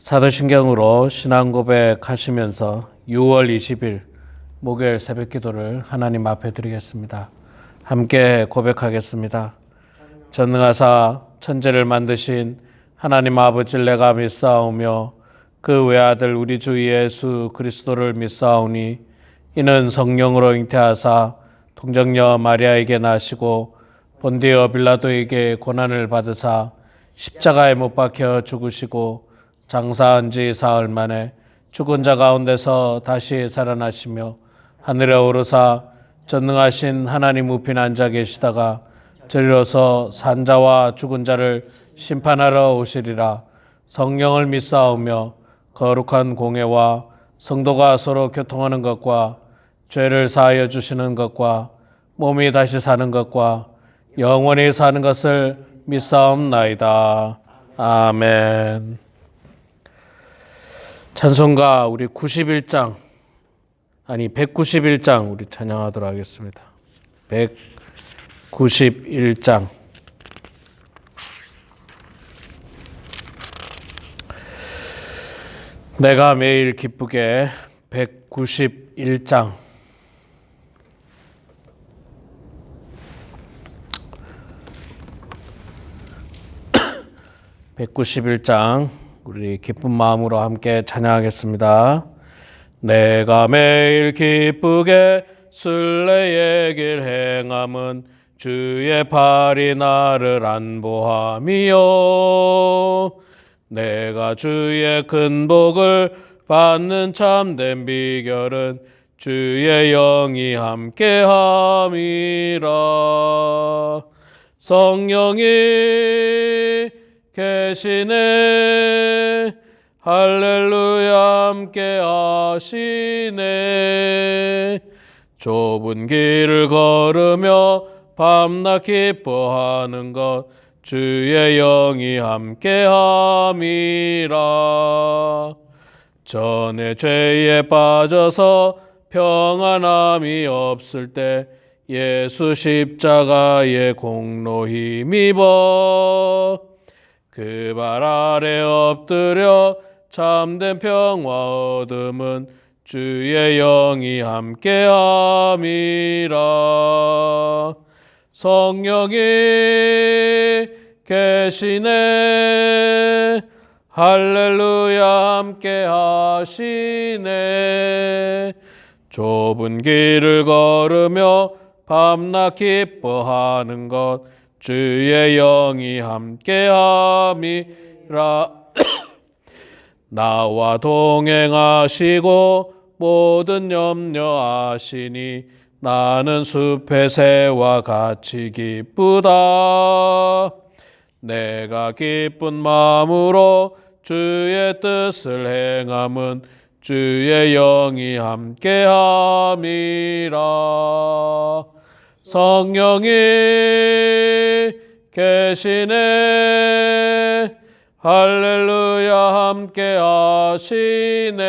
사도신경으로 신앙 고백하시면서 6월 20일 목요일 새벽 기도를 하나님 앞에 드리겠습니다. 함께 고백하겠습니다. 전능하사 천지를 만드신 하나님 아버지를 내가 믿사오며 그 외아들 우리 주 예수 그리스도를 믿사오니 이는 성령으로 잉태하사 동정녀 마리아에게 나시고 본디오 빌라도에게 고난을 받으사 십자가에 못 박혀 죽으시고 장사한 지 사흘 만에 죽은 자 가운데서 다시 살아나시며 하늘에 오르사 전능하신 하나님 우편 앉아 계시다가 저리로서 산자와 죽은 자를 심판하러 오시리라. 성령을 믿사오며 거룩한 공회와 성도가 서로 교통하는 것과 죄를 사하여 주시는 것과 몸이 다시 사는 것과 영원히 사는 것을 믿사옵나이다. 아멘. 찬송가 우리 191장 우리 찬양하도록 하겠습니다. 191장. 내가 매일 기쁘게 191장. 우리 기쁜 마음으로 함께 찬양하겠습니다. 내가 매일 기쁘게 순례의 길 행함은 주의 팔이 나를 안보함이요 내가 주의 큰 복을 받는 참된 비결은 주의 영이 함께함이라. 성령이 계시네 할렐루야 함께 하시네. 좁은 길을 걸으며 밤낮 기뻐하는 것 주의 영이 함께함이라. 전에 죄에 빠져서 평안함이 없을 때 예수 십자가의 공로 힘입어 그 발 아래 엎드려 참된 평화 얻음은 주의 영이 함께함이라. 성령이 계시네 할렐루야 함께 하시네. 좁은 길을 걸으며 밤낮 기뻐하는 것 주의 영이 함께함이라. 나와 동행하시고 모든 염려하시니 나는 숲의 새와 같이 기쁘다. 내가 기쁜 마음으로 주의 뜻을 행함은 주의 영이 함께함이라. 성령이 계시네 할렐루야 함께 하시네.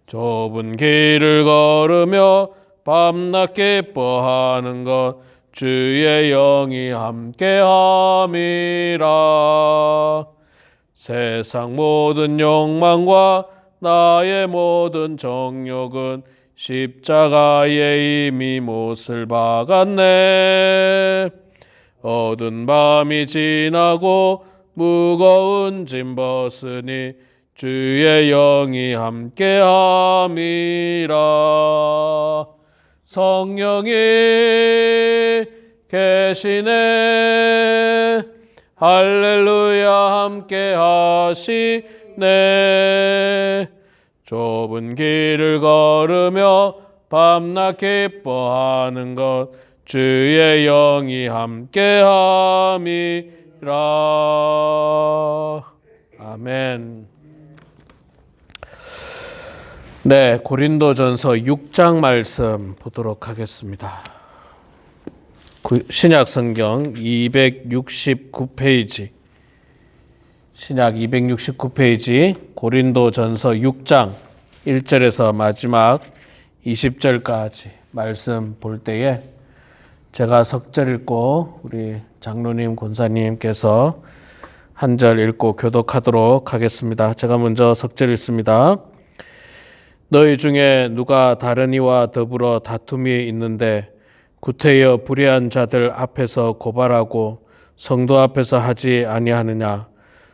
좁은 길을 걸으며 밤낮 기뻐하는 것 주의 영이 함께함이라. 세상 모든 욕망과 나의 모든 정욕은 십자가에 이미 못을 박았네. 어두운 밤이 지나고 무거운 짐 벗으니 주의 영이 함께함이라. 성령이 계시네 할렐루야 함께 하시네. 좁은 길을 걸으며 밤낮 기뻐하는 것 주의 영이 함께함이라. 아멘. 네, 고린도전서 6장 말씀 보도록 하겠습니다. 신약 성경 269페이지. 신약 269페이지 고린도전서 6장 1절에서 마지막 20절까지 말씀 볼 때에 제가 석절 읽고 우리 장로님, 권사님께서 한 절 읽고 교독하도록 하겠습니다. 제가 먼저 석절 읽습니다. 너희 중에 누가 다른 이와 더불어 다툼이 있는데 구태여 불의한 자들 앞에서 고발하고 성도 앞에서 하지 아니하느냐?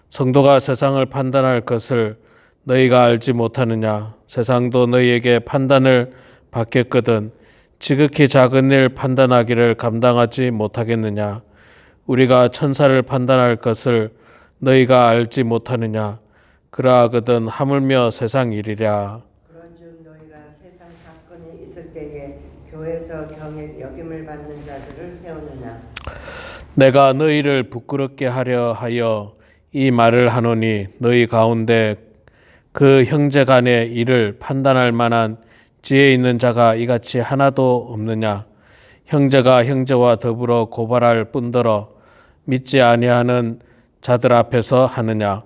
성도가 세상을 판단할 것을 너희가 알지 못하느냐? 세상도 너희에게 판단을 받겠거든 지극히 작은 일 판단하기를 감당하지 못하겠느냐? 우리가 천사를 판단할 것을 너희가 알지 못하느냐? 그러하거든 하물며 세상 일이랴. 그런즉 너희가 세상 사건이 있을 때에 교회에서 경외 여김을 받는 자들을 세우느냐? 내가 너희를 부끄럽게 하려 하여 이 말을 하노니 너희 가운데 그 형제 간의 일을 판단할 만한 지혜 있는 자가 이같이 하나도 없느냐? 형제가 형제와 더불어 고발할 뿐더러 믿지 아니하는 자들 앞에서 하느냐?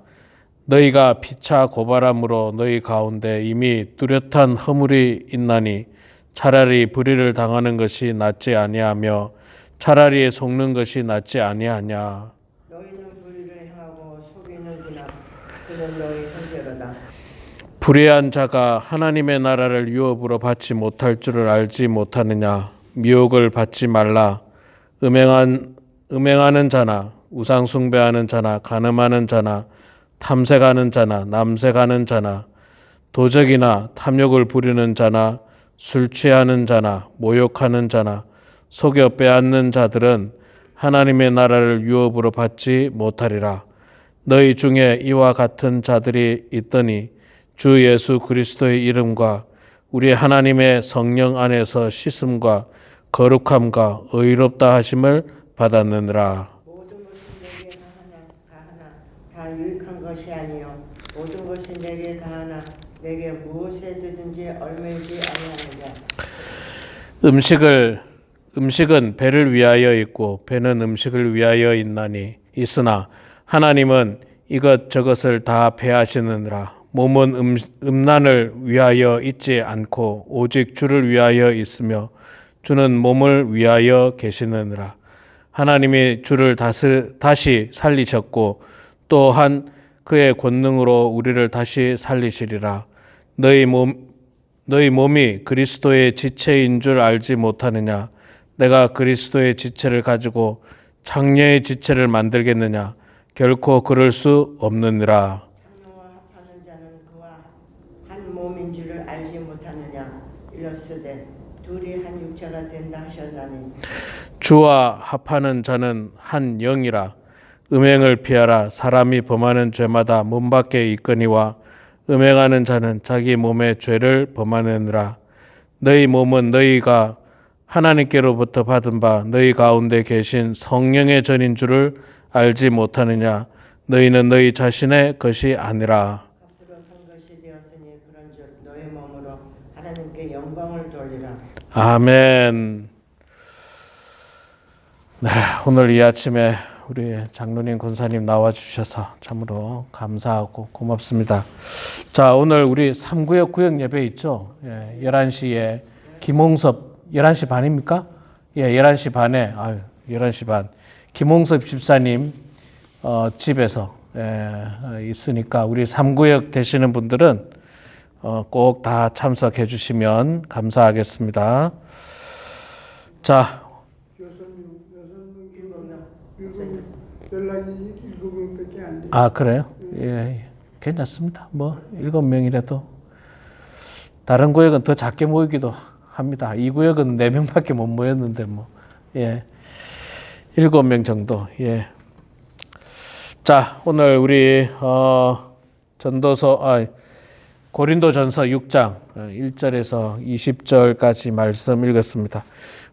너희가 피차 고발함으로 너희 가운데 이미 뚜렷한 허물이 있나니 차라리 불의를 당하는 것이 낫지 아니하며 차라리 속는 것이 낫지 아니하냐? 너희는 불의를 행하고 속이는구나. 그는 너희 형제로다. 불의한 자가 하나님의 나라를 유업으로 받지 못할 줄을 알지 못하느냐? 미혹을 받지 말라. 음행하는 자나 우상 숭배하는 자나 간음하는 자나 탐색하는 자나 남색하는 자나 도적이나 탐욕을 부리는 자나 술 취하는 자나 모욕하는 자나 속여 빼앗는 자들은 하나님의 나라를 유업으로 받지 못하리라. 너희 중에 이와 같은 자들이 있더니 주 예수 그리스도의 이름과 우리 하나님의 성령 안에서 씻음과 거룩함과 의롭다 하심을 받았느니라. 모든 것이 내게 가하나 다 유익한 것이 아니요 모든 것이 내게 가하나 내게 무엇에든지 얼매이지 아니하느냐. 음식은 배를 위하여 있고 배는 음식을 위하여 있으나 하나님은 이것저것을 다 배하시느니라. 몸은 음란을 위하여 있지 않고 오직 주를 위하여 있으며 주는 몸을 위하여 계시느니라. 하나님이 주를 다시 살리셨고 또한 그의 권능으로 우리를 다시 살리시리라. 너희 몸이 그리스도의 지체인 줄 알지 못하느냐? 내가 그리스도의 지체를 가지고 장녀의 지체를 만들겠느냐? 결코 그럴 수 없느니라. 장로와 합하는 자는 그와 한 몸인 줄을 알지 못하느냐. 일렀으되 둘이 한 육체가 된다 하셨나니 주와 합하는 자는 한 영이라. 음행을 피하라. 사람이 범하는 죄마다 몸 밖에 있거니와 음행하는 자는 자기 몸의 죄를 범하느니라. 너희 몸은 너희가 하나님께로부터 받은 바 너희 가운데 계신 성령의 전인 줄을 알지 못하느냐? 너희는 너희 자신의 것이 아니라. 값으로 산 것이 되었으니 그런즉 너희 몸으로 하나님께 영광을 돌리라. 아멘. 네, 오늘 이 아침에 우리 장로님 권사님 나와주셔서 참으로 감사하고 고맙습니다. 자, 오늘 우리 3구역 구역 예배 있죠? 11시에 김홍섭 11시 반입니까? 11시 반에 11시 반 김홍섭 집사님 집에서 있으니까 우리 3구역 되시는 분들은 꼭 다 참석해 주시면 감사하겠습니다. 자, 연락이 7명밖에 안 돼요. 그래요? 예, 괜찮습니다. 뭐 7명이라도 다른 구역은 더 작게 모이기도 합니다. 이 구역은 4명밖에 못 모였는데 뭐 7명 정도. 예. 자, 오늘 우리 고린도전서 6장 1절에서 20절까지 말씀 읽었습니다.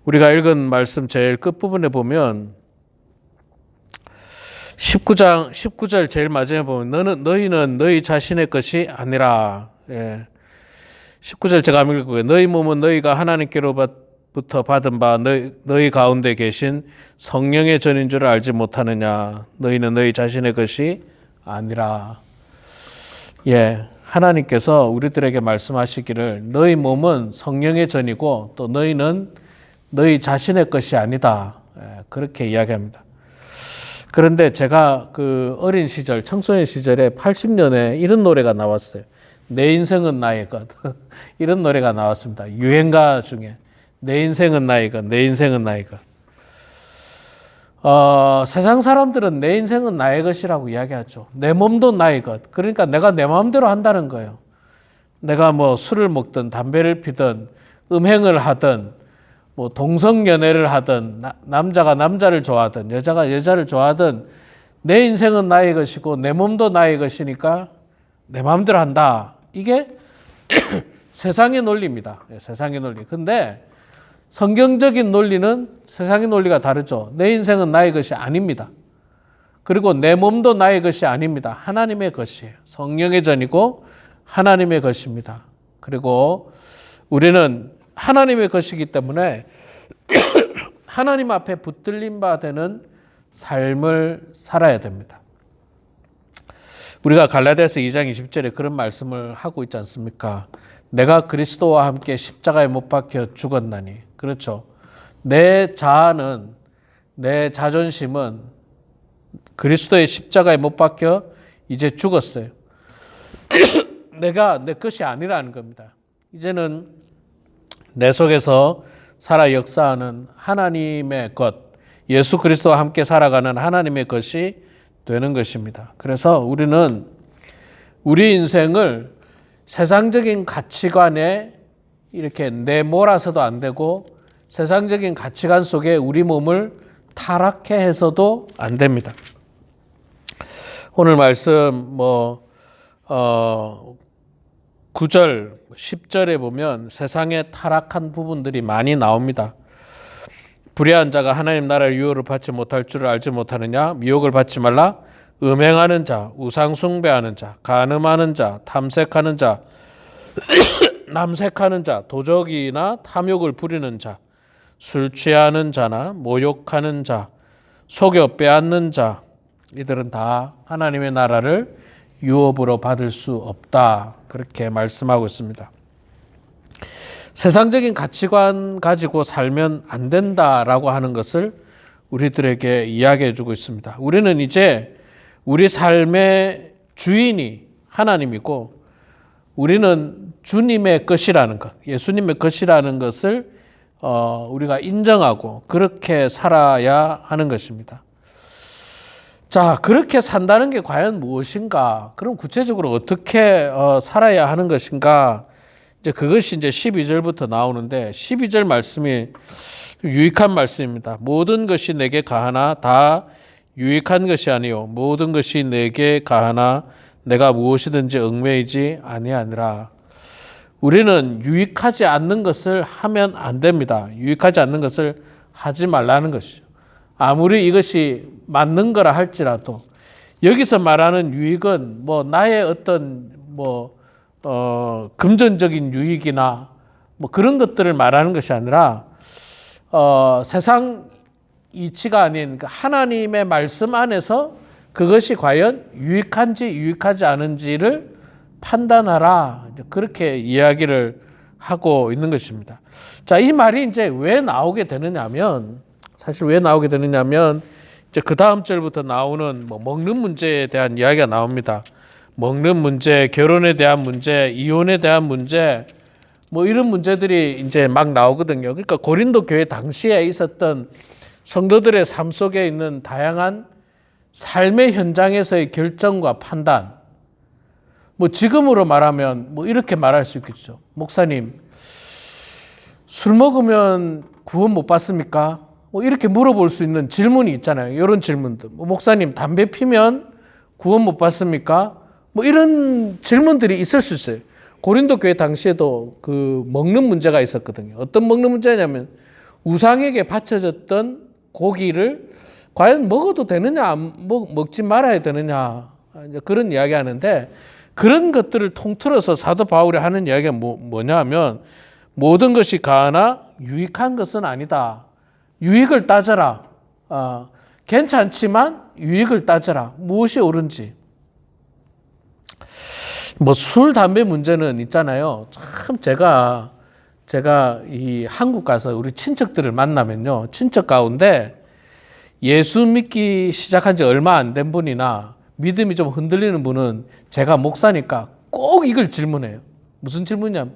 우리가 읽은 말씀 제일 끝부분에 보면 19절 제일 마지막에 보면 너희는 너희 자신의 것이 아니라. 19절 제가 한번 읽을게요. 너희 몸은 너희가 하나님께로부터 받은 바 너희 가운데 계신 성령의 전인 줄 알지 못하느냐. 너희는 너희 자신의 것이 아니라. 하나님께서 우리들에게 말씀하시기를 너희 몸은 성령의 전이고 또 너희는 너희 자신의 것이 아니다. 그렇게 이야기합니다. 그런데 제가 그 어린 시절, 청소년 시절에 80년에 이런 노래가 나왔어요. 내 인생은 나의 것. 이런 노래가 나왔습니다. 유행가 중에. 내 인생은 나의 것, 내 인생은 나의 것. 세상 사람들은 내 인생은 나의 것이라고 이야기하죠. 내 몸도 나의 것. 그러니까 내가 내 마음대로 한다는 거예요. 내가 뭐 술을 먹든 담배를 피든 음행을 하든 뭐 동성연애를 하든 남자가 남자를 좋아하든 여자가 여자를 좋아하든 내 인생은 나의 것이고 내 몸도 나의 것이니까 내 마음대로 한다. 이게 세상의 논리입니다. 세상의 논리. 근데 성경적인 논리는 세상의 논리가 다르죠. 내 인생은 나의 것이 아닙니다. 그리고 내 몸도 나의 것이 아닙니다. 하나님의 것이에요. 성령의 전이고 하나님의 것입니다. 그리고 우리는 하나님의 것이기 때문에 하나님 앞에 붙들림 바 되는 삶을 살아야 됩니다. 우리가 갈라디아서 2장 20절에 그런 말씀을 하고 있지 않습니까? 내가 그리스도와 함께 십자가에 못 박혀 죽었나니. 그렇죠. 내 자아는, 내 자존심은 그리스도의 십자가에 못 박혀 이제 죽었어요. 내가 내 것이 아니라는 겁니다. 이제는 내 속에서 살아 역사하는 하나님의 것, 예수 그리스도와 함께 살아가는 하나님의 것이 되는 것입니다. 그래서 우리는 우리 인생을 세상적인 가치관에 이렇게 내몰아서도 안 되고 세상적인 가치관 속에 우리 몸을 타락해 해서도 안 됩니다. 오늘 말씀 9절, 10절에 보면 세상에 타락한 부분들이 많이 나옵니다. 불의한 자가 하나님 나라의 유업을 받지 못할 줄을 알지 못하느냐? 미혹을 받지 말라. 음행하는 자, 우상 숭배하는 자, 간음하는 자, 탐색하는 자, 남색하는 자, 도적이나 탐욕을 부리는 자, 술 취하는 자나 모욕하는 자, 속여 빼앗는 자, 이들은 다 하나님의 나라를 유업으로 받을 수 없다. 그렇게 말씀하고 있습니다. 세상적인 가치관 가지고 살면 안 된다라고 하는 것을 우리들에게 이야기해 주고 있습니다. 우리는 이제 우리 삶의 주인이 하나님이고 우리는 주님의 것이라는 것, 예수님의 것이라는 것을 우리가 인정하고 그렇게 살아야 하는 것입니다. 자, 그렇게 산다는 게 과연 무엇인가? 그럼 구체적으로 어떻게 살아야 하는 것인가? 이제 그것이 이제 12절부터 나오는데 12절 말씀이 유익한 말씀입니다. 모든 것이 내게 가하나 다 유익한 것이 아니요 모든 것이 내게 가하나 내가 무엇이든지 얽매이지 아니하니라. 우리는 유익하지 않는 것을 하면 안 됩니다. 유익하지 않는 것을 하지 말라는 것이죠. 아무리 이것이 맞는 거라 할지라도 여기서 말하는 유익은 나의 어떤 금전적인 유익이나 그런 것들을 말하는 것이 아니라 세상 이치가 아닌 하나님의 말씀 안에서 그것이 과연 유익한지 유익하지 않은지를 판단하라. 그렇게 이야기를 하고 있는 것입니다. 자, 이 말이 이제 왜 나오게 되느냐면 사실 왜 나오게 되느냐면 이제 그 다음 절부터 나오는 먹는 문제에 대한 이야기가 나옵니다. 먹는 문제, 결혼에 대한 문제, 이혼에 대한 문제, 이런 문제들이 이제 막 나오거든요. 그러니까 고린도 교회 당시에 있었던 성도들의 삶 속에 있는 다양한 삶의 현장에서의 결정과 판단. 지금으로 말하면 이렇게 말할 수 있겠죠. 목사님, 술 먹으면 구원 못 받습니까? 이렇게 물어볼 수 있는 질문이 있잖아요. 이런 질문들. 목사님, 담배 피면 구원 못 받습니까? 이런 질문들이 있을 수 있어요. 고린도 교회 당시에도 그 먹는 문제가 있었거든요. 어떤 먹는 문제냐면 우상에게 바쳐졌던 고기를 과연 먹어도 되느냐, 먹지 말아야 되느냐, 그런 이야기 하는데 그런 것들을 통틀어서 사도 바울이 하는 이야기가 뭐냐 하면 모든 것이 가하나 유익한 것은 아니다. 유익을 따져라. 괜찮지만 유익을 따져라. 무엇이 옳은지. 술, 담배 문제는 있잖아요. 참 제가 이 한국 가서 우리 친척들을 만나면요. 친척 가운데 예수 믿기 시작한 지 얼마 안 된 분이나 믿음이 좀 흔들리는 분은 제가 목사니까 꼭 이걸 질문해요. 무슨 질문이냐면,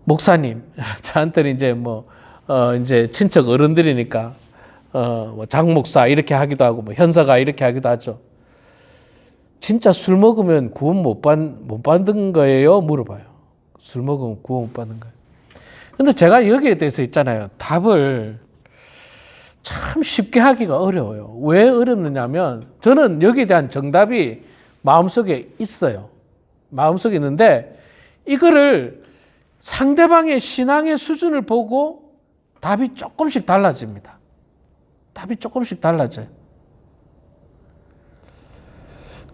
목사님, 저한테는 이제 이제 친척 어른들이니까, 뭐 장목사 이렇게 하기도 하고, 뭐 현사가 이렇게 하기도 하죠. 진짜 술 먹으면 구원 못 받는 거예요? 물어봐요. 술 먹으면 구원 못 받는 거예요. 근데 제가 여기에 대해서 있잖아요. 답을 참 쉽게 하기가 어려워요. 왜 어렵느냐면 저는 여기에 대한 정답이 마음속에 있어요. 마음속에 있는데 이거를 상대방의 신앙의 수준을 보고 답이 조금씩 달라집니다. 답이 조금씩 달라져요.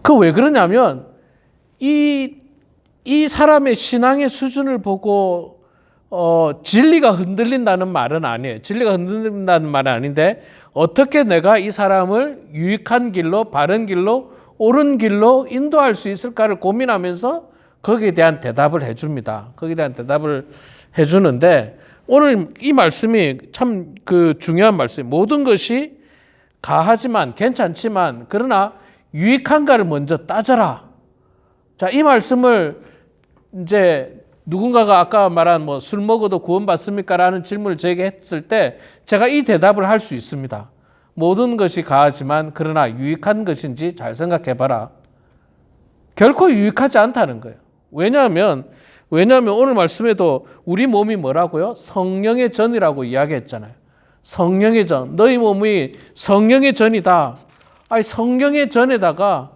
그 왜 그러냐면 이 사람의 신앙의 수준을 보고 진리가 흔들린다는 말은 아니에요. 진리가 흔들린다는 말은 아닌데 어떻게 내가 이 사람을 유익한 길로, 바른 길로, 옳은 길로 인도할 수 있을까를 고민하면서 거기에 대한 대답을 해줍니다. 거기에 대한 대답을 해주는데 오늘 이 말씀이 참 중요한 말씀이에요. 모든 것이 가하지만 괜찮지만 그러나 유익한가를 먼저 따져라. 자, 이 말씀을 이제 누군가가 아까 말한 술 먹어도 구원받습니까? 라는 질문을 제게 했을 때 제가 이 대답을 할 수 있습니다. 모든 것이 가하지만 그러나 유익한 것인지 잘 생각해 봐라. 결코 유익하지 않다는 거예요. 왜냐하면 오늘 말씀에도 우리 몸이 뭐라고요? 성령의 전이라고 이야기했잖아요. 성령의 전. 너희 몸이 성령의 전이다. 아니 성령의 전에다가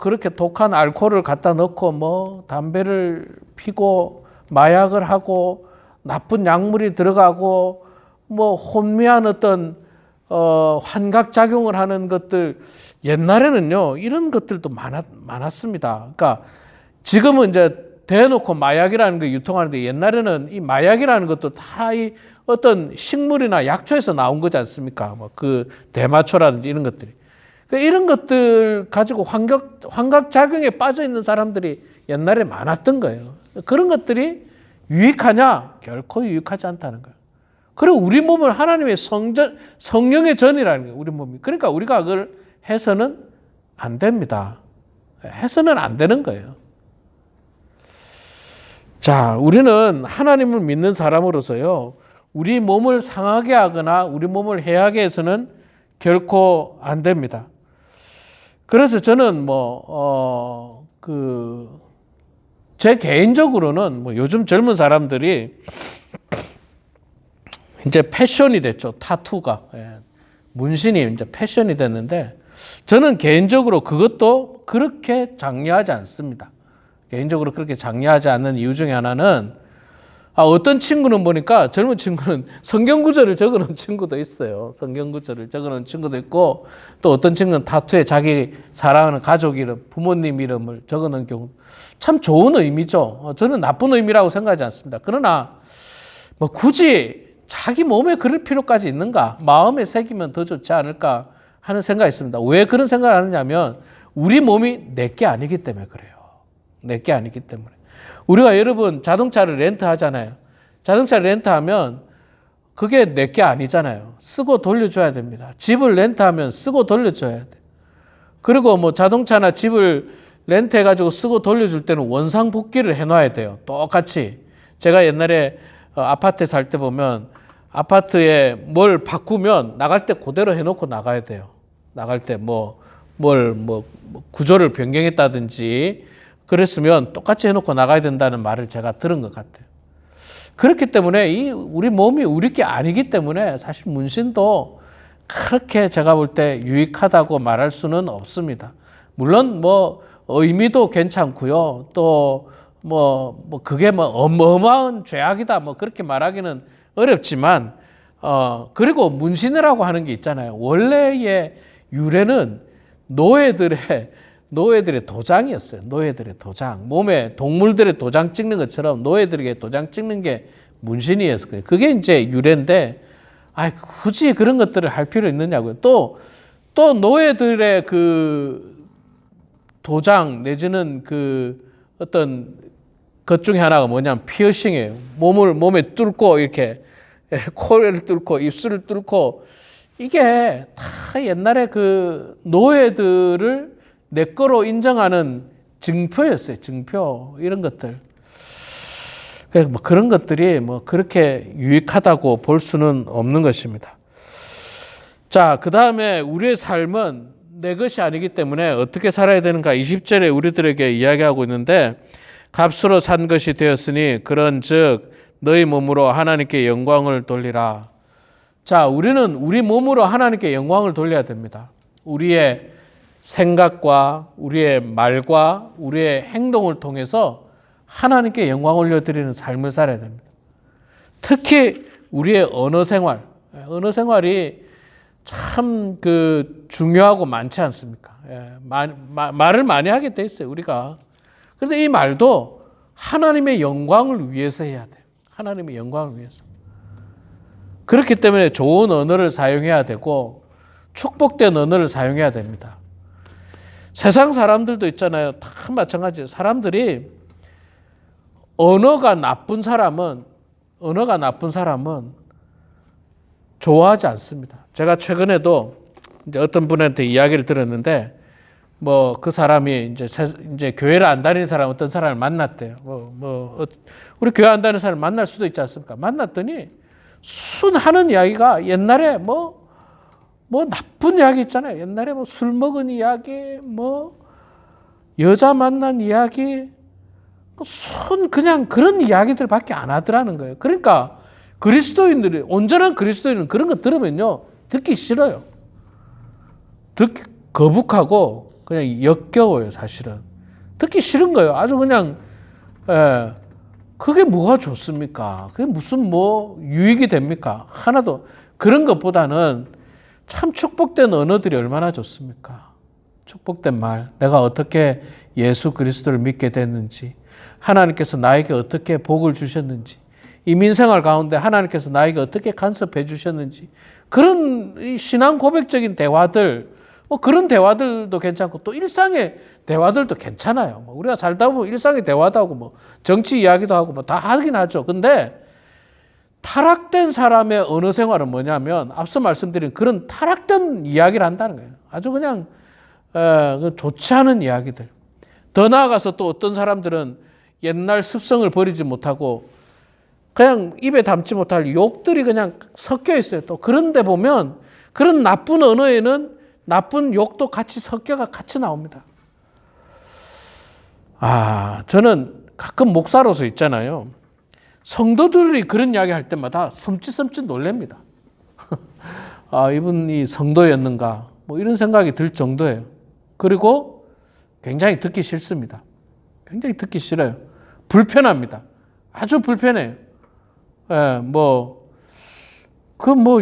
그렇게 독한 알코올을 갖다 넣고 담배를 피고 마약을 하고 나쁜 약물이 들어가고 혼미한 어떤 환각작용을 하는 것들 옛날에는요 이런 것들도 많았습니다. 그러니까 지금은 이제 대놓고 마약이라는 게 유통하는데 옛날에는 이 마약이라는 것도 다 이 어떤 식물이나 약초에서 나온 거지 않습니까? 그 대마초라든지 이런 것들이. 이런 것들 가지고 환각작용에 빠져 있는 사람들이 옛날에 많았던 거예요. 그런 것들이 유익하냐? 결코 유익하지 않다는 거예요. 그리고 우리 몸을 하나님의 성령의 전이라는 거예요. 우리 몸이. 그러니까 우리가 그걸 해서는 안 됩니다. 해서는 안 되는 거예요. 자, 우리는 하나님을 믿는 사람으로서요. 우리 몸을 상하게 하거나 우리 몸을 해하게 해서는 결코 안 됩니다. 그래서 저는 제 개인적으로는 요즘 젊은 사람들이 이제 패션이 됐죠. 타투가. 문신이 이제 패션이 됐는데 저는 개인적으로 그것도 그렇게 장려하지 않습니다. 개인적으로 그렇게 장려하지 않는 이유 중에 하나는 어떤 친구는 보니까 젊은 친구는 성경 구절을 적어놓은 친구도 있어요. 성경 구절을 적어놓은 친구도 있고 또 어떤 친구는 타투에 자기 사랑하는 가족 이름, 부모님 이름을 적어놓은 경우 참 좋은 의미죠. 저는 나쁜 의미라고 생각하지 않습니다. 그러나 굳이 자기 몸에 그럴 필요까지 있는가? 마음에 새기면 더 좋지 않을까 하는 생각이 있습니다. 왜 그런 생각을 하느냐면 우리 몸이 내게 아니기 때문에 그래요. 내게 아니기 때문에. 우리가 여러분 자동차를 렌트하잖아요. 자동차를 렌트하면 그게 내게 아니잖아요. 쓰고 돌려줘야 됩니다. 집을 렌트하면 쓰고 돌려줘야 돼. 그리고 자동차나 집을 렌트해가지고 쓰고 돌려줄 때는 원상복귀를 해놔야 돼요. 똑같이. 제가 옛날에 아파트에 살 때 보면 아파트에 뭘 바꾸면 나갈 때 그대로 해놓고 나가야 돼요. 나갈 때 구조를 변경했다든지 그랬으면 똑같이 해놓고 나가야 된다는 말을 제가 들은 것 같아요. 그렇기 때문에 우리 몸이 우리 게 아니기 때문에 사실 문신도 그렇게 제가 볼 때 유익하다고 말할 수는 없습니다. 물론 의미도 괜찮고요. 또 그게 어마어마한 죄악이다 그렇게 말하기는 어렵지만 그리고 문신이라고 하는 게 있잖아요. 원래의 유래는 노예들의 도장이었어요. 노예들의 도장. 몸에 동물들의 도장 찍는 것처럼 노예들에게 도장 찍는 게 문신이었어요. 그게 이제 유래인데, 굳이 그런 것들을 할 필요 있느냐고요. 또 노예들의 그 도장 내지는 그 어떤 것 중에 하나가 뭐냐면 피어싱이에요. 몸에 뚫고 이렇게 코를 뚫고 입술을 뚫고 이게 다 옛날에 그 노예들을 내 거로 인정하는 증표였어요. 증표 이런 것들. 뭐 그런 것들이 뭐 그렇게 유익하다고 볼 수는 없는 것입니다. 자, 그 다음에 우리의 삶은 내 것이 아니기 때문에 어떻게 살아야 되는가 20절에 우리들에게 이야기하고 있는데 값으로 산 것이 되었으니 그런즉 너희 몸으로 하나님께 영광을 돌리라. 자, 우리는 우리 몸으로 하나님께 영광을 돌려야 됩니다. 우리의 생각과 우리의 말과 우리의 행동을 통해서 하나님께 영광 올려드리는 삶을 살아야 됩니다. 특히 우리의 언어 생활이 참 그 중요하고 많지 않습니까? 말을 많이 하게 돼 있어요, 우리가. 그런데 이 말도 하나님의 영광을 위해서 해야 돼요. 하나님의 영광을 위해서. 그렇기 때문에 좋은 언어를 사용해야 되고 축복된 언어를 사용해야 됩니다. 세상 사람들도 있잖아요. 다 마찬가지예요. 사람들이 언어가 나쁜 사람은 좋아하지 않습니다. 제가 최근에도 이제 어떤 분한테 이야기를 들었는데 뭐 그 사람이 이제 교회를 안 다니는 사람 어떤 사람을 만났대요. 우리 교회 안 다니는 사람을 만날 수도 있지 않습니까? 만났더니 하는 이야기가 옛날에 뭐 나쁜 이야기 있잖아요. 옛날에 뭐 술 먹은 이야기, 뭐 여자 만난 이야기, 그냥 그런 이야기들밖에 안 하더라는 거예요. 그러니까 온전한 그리스도인은 그런 거 들으면요 듣기 싫어요. 듣기 거북하고 그냥 역겨워요. 사실은 듣기 싫은 거예요. 아주 그냥 그게 뭐가 좋습니까? 그게 무슨 뭐 유익이 됩니까? 하나도. 그런 것보다는 참 축복된 언어들이 얼마나 좋습니까? 축복된 말, 내가 어떻게 예수 그리스도를 믿게 됐는지, 하나님께서 나에게 어떻게 복을 주셨는지, 이민생활 가운데 하나님께서 나에게 어떻게 간섭해 주셨는지, 그런 신앙 고백적인 대화들, 뭐 그런 대화들도 괜찮고 또 일상의 대화들도 괜찮아요. 우리가 살다 보면 일상의 대화도 하고 뭐 정치 이야기도 하고 뭐 다 하긴 하죠. 근데 타락된 사람의 언어 생활은 뭐냐면 앞서 말씀드린 그런 타락된 이야기를 한다는 거예요. 아주 그냥 좋지 않은 이야기들. 더 나아가서 또 어떤 사람들은 옛날 습성을 버리지 못하고 그냥 입에 담지 못할 욕들이 그냥 섞여 있어요. 또 그런데 보면 그런 나쁜 언어에는 나쁜 욕도 같이 섞여가 같이 나옵니다. 저는 가끔 목사로서 있잖아요. 성도들이 그런 이야기 할 때마다 섬찟섬찟 놀랍니다. 이분이 성도였는가 뭐 이런 생각이 들 정도예요. 그리고 굉장히 듣기 싫습니다. 굉장히 듣기 싫어요. 불편합니다. 아주 불편해요.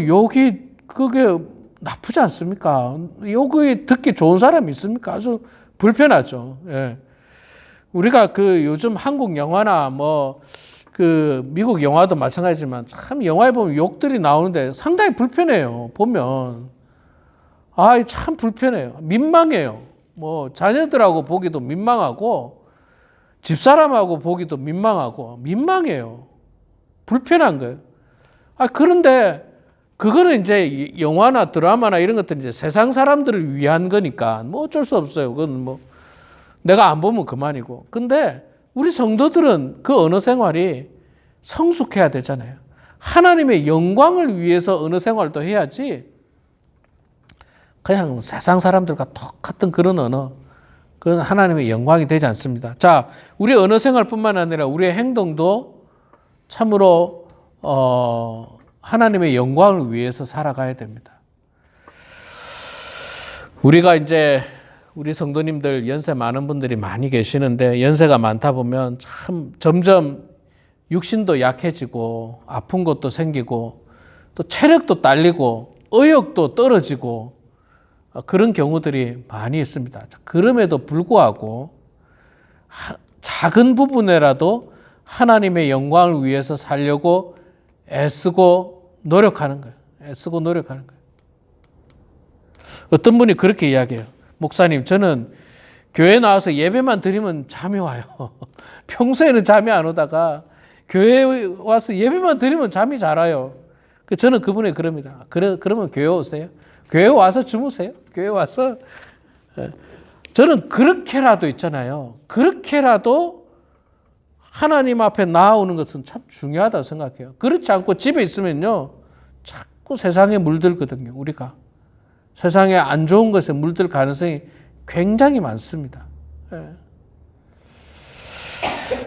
욕이 그게 나쁘지 않습니까? 욕이 듣기 좋은 사람이 있습니까? 아주 불편하죠. 우리가 요즘 한국 영화나 미국 영화도 마찬가지지만 참 영화에 보면 욕들이 나오는데 상당히 불편해요. 보면 참 불편해요. 민망해요. 자녀들하고 보기도 민망하고 집사람하고 보기도 민망해요. 불편한 거예요. 그런데 그거는 이제 영화나 드라마나 이런 것들은 이제 세상 사람들을 위한 거니까 어쩔 수 없어요. 그건 내가 안 보면 그만이고. 근데 우리 성도들은 그 언어 생활이 성숙해야 되잖아요. 하나님의 영광을 위해서 언어 생활도 해야지 그냥 세상 사람들과 똑같은 그런 언어, 그건 하나님의 영광이 되지 않습니다. 자, 우리 언어 생활뿐만 아니라 우리의 행동도 참으로 하나님의 영광을 위해서 살아가야 됩니다. 우리가 이제 우리 성도님들 연세 많은 분들이 많이 계시는데 연세가 많다 보면 참 점점 육신도 약해지고 아픈 것도 생기고 또 체력도 딸리고 의욕도 떨어지고 그런 경우들이 많이 있습니다. 그럼에도 불구하고 작은 부분에라도 하나님의 영광을 위해서 살려고 애쓰고 노력하는 거예요. 어떤 분이 그렇게 이야기해요. 목사님, 저는 교회 나와서 예배만 드리면 잠이 와요. 평소에는 잠이 안 오다가 교회에 와서 예배만 드리면 잠이 잘 와요. 저는 그분에 그럽니다. 그러면 교회 오세요. 교회 와서 주무세요. 교회 와서. 저는 그렇게라도 있잖아요. 그렇게라도 하나님 앞에 나아오는 것은 참 중요하다고 생각해요. 그렇지 않고 집에 있으면요. 자꾸 세상에 물들거든요. 우리가. 세상에 안 좋은 것에 물들 가능성이 굉장히 많습니다.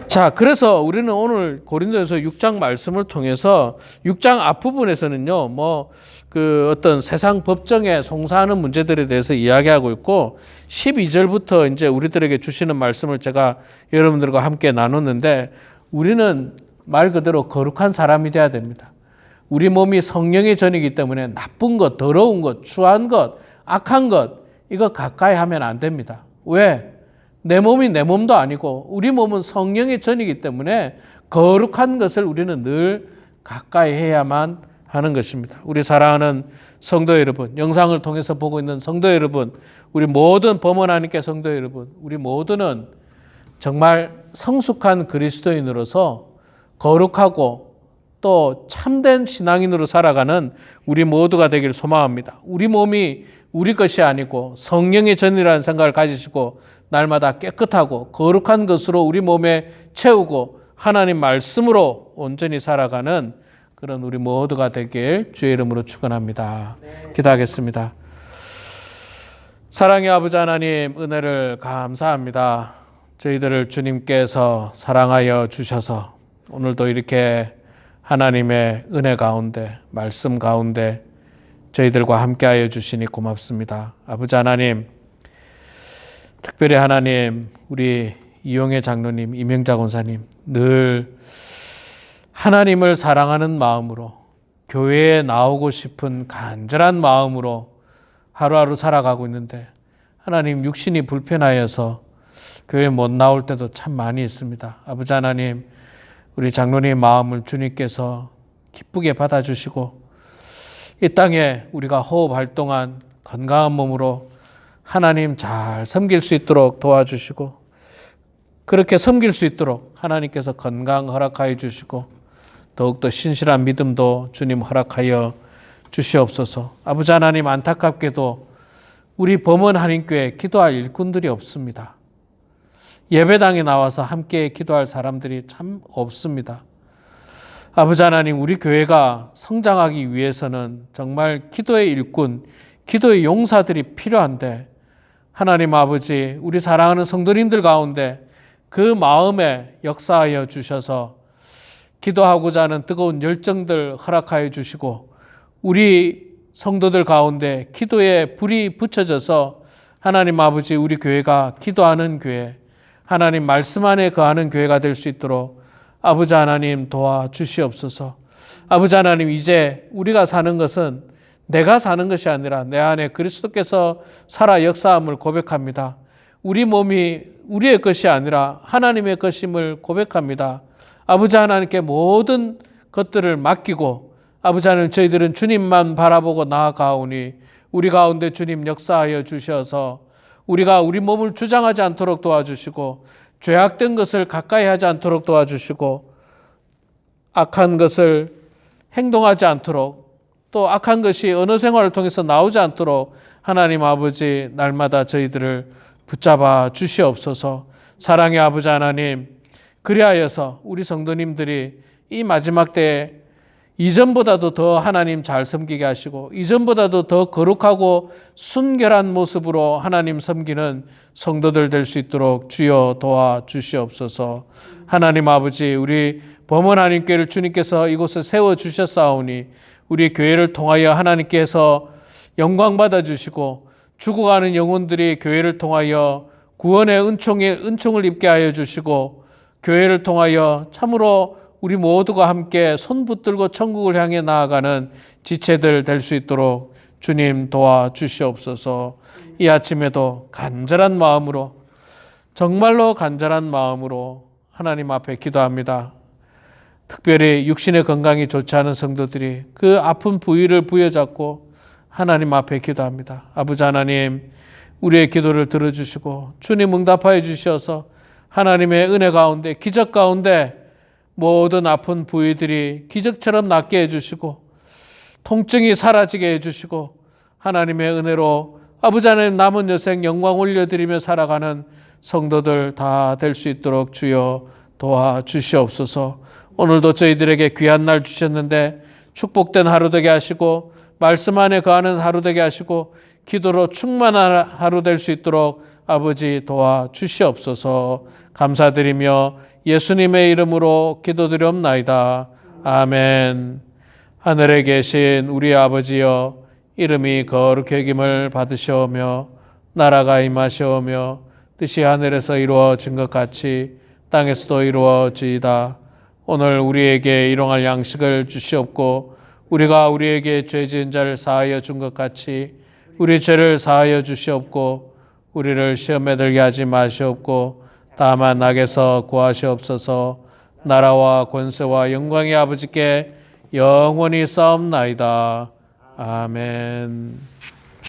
자, 그래서 우리는 오늘 고린도전서 6장 말씀을 통해서 6장 앞부분에서는요, 어떤 세상 법정에 송사하는 문제들에 대해서 이야기하고 있고, 12절부터 이제 우리들에게 주시는 말씀을 제가 여러분들과 함께 나눴는데, 우리는 말 그대로 거룩한 사람이 돼야 됩니다. 우리 몸이 성령의 전이기 때문에 나쁜 것, 더러운 것, 추한 것, 악한 것, 이거 가까이 하면 안 됩니다. 왜? 내 몸이 내 몸도 아니고 우리 몸은 성령의 전이기 때문에 거룩한 것을 우리는 늘 가까이 해야만 하는 것입니다. 우리 사랑하는 성도 여러분, 영상을 통해서 보고 있는 성도 여러분, 우리 모든 범원 하나님께 성도 여러분, 우리 모두는 정말 성숙한 그리스도인으로서 거룩하고 또 참된 신앙인으로 살아가는 우리 모두가 되길 소망합니다. 우리 몸이 우리 것이 아니고 성령의 전이라는 생각을 가지시고 날마다 깨끗하고 거룩한 것으로 우리 몸에 채우고 하나님 말씀으로 온전히 살아가는 그런 우리 모두가 되길 주의 이름으로 축원합니다. 기도하겠습니다. 사랑의 아버지 하나님, 은혜를 감사합니다. 저희들을 주님께서 사랑하여 주셔서 오늘도 이렇게 하나님의 은혜 가운데, 말씀 가운데 저희들과 함께하여 주시니 고맙습니다. 아버지 하나님, 특별히 하나님, 우리 이용혜 장로님, 이명자 권사님, 늘 하나님을 사랑하는 마음으로 교회에 나오고 싶은 간절한 마음으로 하루하루 살아가고 있는데 하나님, 육신이 불편하여서 교회 못 나올 때도 참 많이 있습니다. 아버지 하나님, 우리 장로님 마음을 주님께서 기쁘게 받아주시고 이 땅에 우리가 호흡할 동안 건강한 몸으로 하나님 잘 섬길 수 있도록 도와주시고 그렇게 섬길 수 있도록 하나님께서 건강 허락하여 주시고 더욱더 신실한 믿음도 주님 허락하여 주시옵소서. 아버지 하나님, 안타깝게도 우리 범원 한인교회 기도할 일꾼들이 없습니다. 예배당에 나와서 함께 기도할 사람들이 참 없습니다. 아버지 하나님, 우리 교회가 성장하기 위해서는 정말 기도의 일꾼, 기도의 용사들이 필요한데 하나님 아버지, 우리 사랑하는 성도님들 가운데 그 마음에 역사하여 주셔서 기도하고자 하는 뜨거운 열정들 허락하여 주시고 우리 성도들 가운데 기도에 불이 붙여져서 하나님 아버지, 우리 교회가 기도하는 교회, 하나님 말씀 안에 거하는 교회가 될 수 있도록 아버지 하나님 도와주시옵소서. 아버지 하나님, 이제 우리가 사는 것은 내가 사는 것이 아니라 내 안에 그리스도께서 살아 역사함을 고백합니다. 우리 몸이 우리의 것이 아니라 하나님의 것임을 고백합니다. 아버지 하나님께 모든 것들을 맡기고 아버지 하나님, 저희들은 주님만 바라보고 나아가오니 우리 가운데 주님 역사하여 주셔서 우리가 우리 몸을 주장하지 않도록 도와주시고 죄악된 것을 가까이 하지 않도록 도와주시고 악한 것을 행동하지 않도록 또 악한 것이 언어 생활을 통해서 나오지 않도록 하나님 아버지, 날마다 저희들을 붙잡아 주시옵소서. 사랑의 아버지 하나님, 그리하여서 우리 성도님들이 이 마지막 때에 이전보다도 더 하나님 잘 섬기게 하시고 이전보다도 더 거룩하고 순결한 모습으로 하나님 섬기는 성도들 될 수 있도록 주여 도와주시옵소서. 하나님 아버지, 우리 범원 한인교회를 주님께서 이곳에 세워주셨사오니 우리 교회를 통하여 하나님께서 영광 받아주시고 죽어가는 영혼들이 교회를 통하여 구원의 은총을 입게 하여 주시고 교회를 통하여 참으로 우리 모두가 함께 손 붙들고 천국을 향해 나아가는 지체들 될 수 있도록 주님 도와주시옵소서. 이 아침에도 간절한 마음으로, 정말로 간절한 마음으로 하나님 앞에 기도합니다. 특별히 육신의 건강이 좋지 않은 성도들이 그 아픈 부위를 부여잡고 하나님 앞에 기도합니다. 아버지 하나님, 우리의 기도를 들어주시고 주님 응답하여 주셔서 하나님의 은혜 가운데, 기적 가운데 모든 아픈 부위들이 기적처럼 낫게 해주시고 통증이 사라지게 해주시고 하나님의 은혜로 아버지 하나님 남은 여생 영광 올려드리며 살아가는 성도들 다 될 수 있도록 주여 도와주시옵소서. 오늘도 저희들에게 귀한 날 주셨는데 축복된 하루 되게 하시고 말씀 안에 거하는 하루 되게 하시고 기도로 충만한 하루 될 수 있도록 아버지 도와주시옵소서. 감사드리며 예수님의 이름으로 기도드리옵나이다. 아멘. 하늘에 계신 우리 아버지여, 이름이 거룩히 여김을 받으시오며 나라가 임하시오며 뜻이 하늘에서 이루어진 것 같이 땅에서도 이루어지이다. 오늘 우리에게 일용할 양식을 주시옵고 우리가 우리에게 죄 지은 자를 사하여 준 것 같이 우리 죄를 사하여 주시옵고 우리를 시험에 들게 하지 마시옵고 다만 악에서 구하시옵소서. 나라와 권세와 영광의 아버지께 영원히 싸움나이다. 아멘.